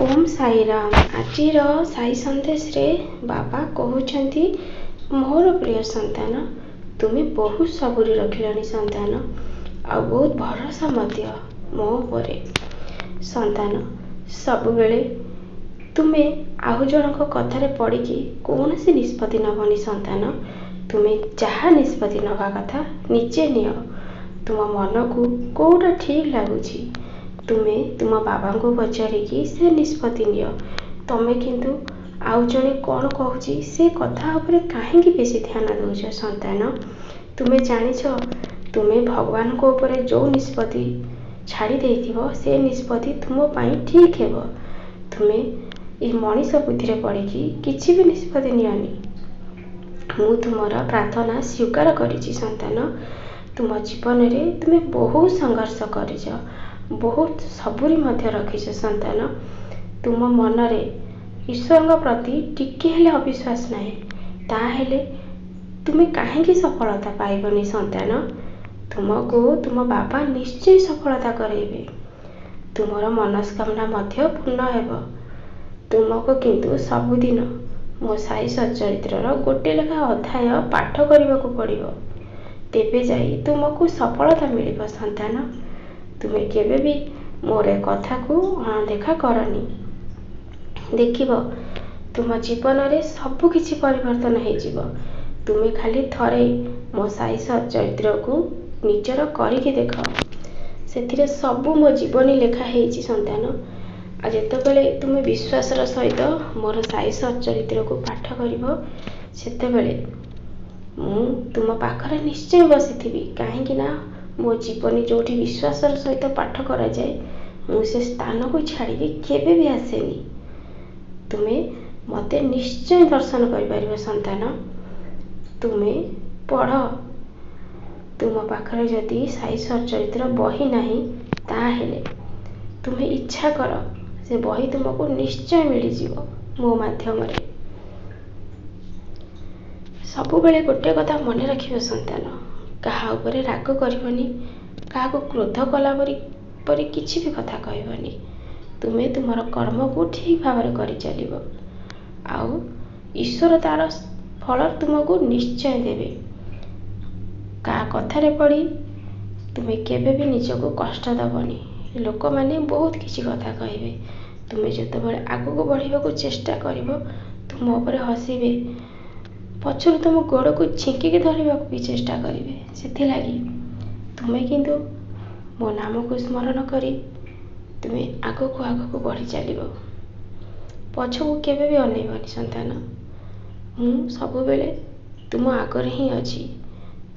ओम साईराम। आजिर साई संदेश रे बाबा कहउछंती मोर प्रिय संतान तुम्हें बहुत सबुरी रखिलानी संतान आ बहुत भरोसा मध्य मो उपरे संतान सब बेले तुम्हें आउ जनक कथार पड़िकी कौन सी निष्पत्ति नबनी संतान तुम्हें जहाँ निष्पत्ति नवा कथा निजे नियो तुम मन को कौटा ठीक लगुच तुम्हें तुम बाबा को पचारिकी से निष्पत्ति नियो तमें किंतु आउ जड़े कौन कहूँ से कथा उपरे कहीं बेसी ध्यान दौच संतान तुम्हें जानिछ तुम्हें भगवान को ऊपर जो निष्पत्ति छाड़ी देथिबो से निष्पत्ति तुम पाई ठीक हेबो। तुम्हें ये मनीष बुद्धि पड़िकी किसी भी निष्पत्ति नियनी मु तुमर प्रार्थना स्वीकार करिछि संतान। तुम जीवन में तुम्हें बहुत संघर्ष करिछ बहुत सबुरी मध्य रखिछ संतान। तुम मन रे ईश्वर प्रति टिके हेले अविश्वास नाही ताहेले तुम्हें कहीं सफलता पाइबनी संतान। तुमको तुम बाबा निश्चय सफलता करेबे तुमर मनस्कामना मध्य पूर्ण हेब। तुमको किंतु सबुदिन मो साई सच्चरित्र गोटे लेखा अध्याय पाठ करने को पड़िबो तेबे जाई तुमको सफलता मिलिबो संतान। तुम्हें केबे भी मोर कथा को अणदेखा करनी देखिबो तुम जीवन में सब किछि परिवर्तन हो जिवो। तुम्हें खाली थरे मो साई सच्चरित्र को निजर करिके देख से सबू मो जीवनी लेखा हेछि संतान। आ जेतेबेले तुम्हें विश्वासर सहित मोर साई सच्चरित्र को पाठ करिबो सेतेबेले मु तुम पाखरे निश्चय बसिथिबी काहेकि ना मो जीवनी जोठी विश्वासर सहित पाठ करा जाए मु से स्थान को छाड़ी केबे भी आसेनी। तुम्हें मते निश्चय दर्शन करिपारिबो संतान। तुम्हें पढ़ तुम पाखरे जदि साई सच्चरित्र बही नाही ताहेले तुम्हें इच्छा कर से बही तुमको निश्चय मिल जिवो मो माध्यम रे। सबु बेले गोटे कथा मन रखिबो संतान कहा उपरे राग करबनी कहा को क्रोध कला परी किछि भी कथा कहबनी। तुम्हें तुमर कर्म को ठीक भाव में करि चलिबो आउ ईश्वर तार फल तुमको निश्चय देवे। का कथारे पड़ी तुम्हें केबे भी निजको कष्ट दबनी लोक माने बहुत किछि कथा कहबे तुम्हें जेतेबेले आगु को बढ़िबा को चेष्टा करिवो तुम ऊपर हसीबे पछरु तुम गोड़ को छिंकिके धरवा भी चेष्टा करेंगे से तुम्हें किंतु मो नाम को स्मरण करी तुम्हें आग को बढ़ी चलो पछ को केबे भी अनेबनी संतान। मु सब बेले तुम आगर ही अच्छी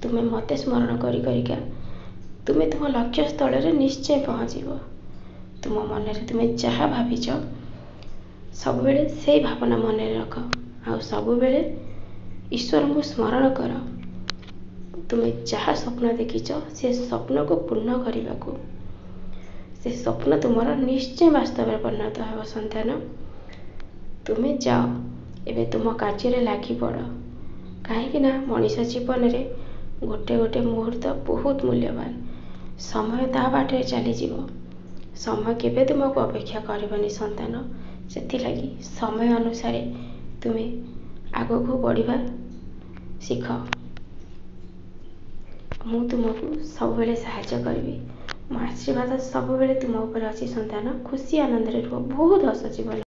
तुम्हें मते स्मरण करिका तुम्हें तुम लक्ष्य स्थल रे निश्चय पहुँचब। तुम मन रे तुम्हें जहाँ भाविच सब बेले से भावना मन रे रख आ सब बेले ईश्वर को स्मरण कर। तुम्हें जहाँ स्वप्न देखिच से स्वप्न को पूर्ण करने को से स्वप्न तुमर निश्चय वास्तव में परिणत हो संतान। तुम्हें जाओ एबे तुम कार्य लगी पड़ कहीं मनीष जीवन में गोटे गोटे मुहूर्त बहुत मूल्यवान समय ता बाटे चली जीवो समय केबे तुमको अपेक्षा करबनी संतान। से समय अनुसार तुम्हें आग को बढ़िबा शिख मु तुमको सब बेले सहायता करी मो आशीर्वाद सब बेले तुम ऊपर अच्छी संतान। खुशी आनंद रे रुह बहुत हस जीवन।